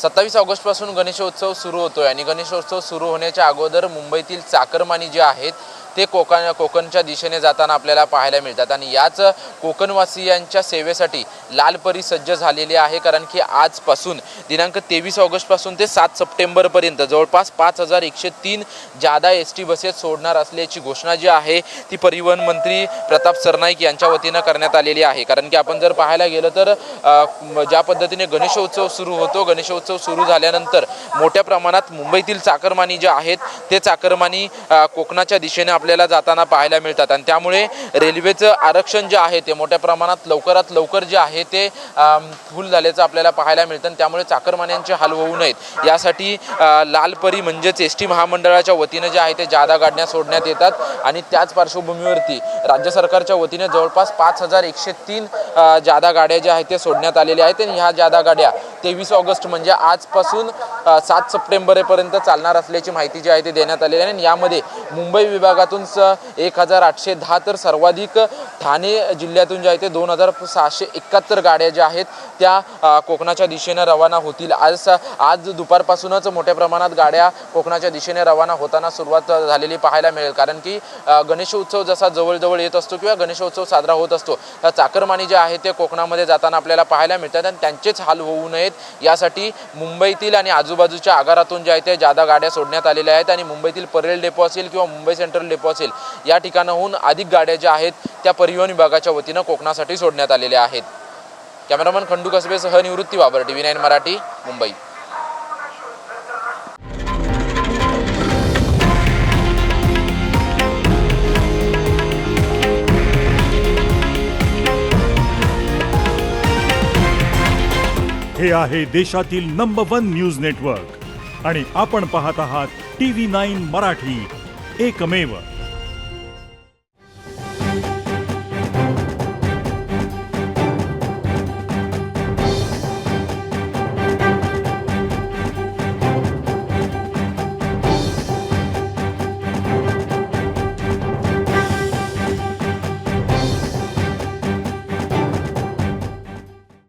27 ऑगस्टपासून गणेशोत्सव सुरू होतोय आणि गणेशोत्सव सुरू होण्याच्या अगोदर मुंबईतील चाकरमानी जे आहेत ते कोकणच्या दिशेने जाताना आपल्याला पाहायला मिळतात आणि याच कोकणवासियांच्या सेवेसाठी लालपरी सज्ज झालेली आहे। कारण की आजपासून दिनांक 23 ऑगस्टपासून ते 7 सप्टेंबरपर्यंत जवळपास 5103 जादा एसटी बसेस सोडणार असल्याची घोषणा जी आहे ती परिवहन मंत्री प्रताप सरनाईक यांच्या वतीनं करण्यात आलेली आहे। कारण की आपण जर पाहायला गेलं तर ज्या पद्धतीने गणेशोत्सव सुरू होतो, गणेशोत्सव सुरू झाल्यानंतर मोठ्या प्रमाणात मुंबईतील चाकरमानी जे आहेत ते चाकरमानी कोकणाच्या दिशेने आपल्याला जाताना पाहायला मिळतात आणि त्यामुळे रेल्वेचं आरक्षण जे आहे ते मोठ्या प्रमाणात लवकरात लवकर जे आहे ते फुल झाल्याचं आपल्याला पाहायला मिळतं आणि त्यामुळे चाकरमान्यांचे हाल होऊ नयेत यासाठी लालपरी म्हणजेच एसटी महामंडळाच्या वतीनं जे आहे ते जादा गाड्या सोडण्यात येतात आणि त्याच पार्श्वभूमीवरती राज्य सरकारच्या वतीने जवळपास 5103 जादा गाड्या ज्या आहेत ते सोडण्यात आलेल्या आहेत आणि ह्या जादा गाड्या 23 ऑगस्ट म्हणजे आजपासून 7 सप्टेंबरपर्यंत चालणार असल्याची माहिती जी आहे ते देण्यात आलेली आहे आणि यामध्ये मुंबई विभागातून 1810 तर सर्वाधिक ठाणे जिल्ह्यातून जे आहे ते 2671 गाड्या ज्या आहेत त्या कोकणाच्या दिशेने रवाना होतील। आज दुपारपासूनच मोठ्या प्रमाणात गाड्या कोकणाच्या दिशेने रवाना होताना सुरुवात झालेली पाहायला मिळेल। कारण की गणेशोत्सव जसा जवळ येत असतो किंवा गणेशोत्सव साजरा होत असतो चाकरमानी जे आहे ते कोकणामध्ये जाताना आपल्याला पाहायला मिळतात आणि त्यांचेच हाल होऊ नयेत यासाठी मुंबईतील आणि आजूबाजूच्या आगारातून जे आहे ते जादा गाड्या सोडण्यात आलेल्या आहेत आणि मुंबईतील परेल डेपो असेल किंवा मुंबई सेंट्रल डेपो असेल या ठिकाणाहून अधिक गाड्या ज्या आहेत त्या परिवहन विभागाच्या वतीनं कोकणासाठी सोडण्यात आलेल्या आहेत। कॅमेरामन खंडू कसबेसह निवृत्ती बाबर, TV9 मराठी, मुंबई। हे आहे देशातील नंबर 1 न्यूज नेटवर्क आणि आपण पाहत आहात TV9 मराठी, एकमेव।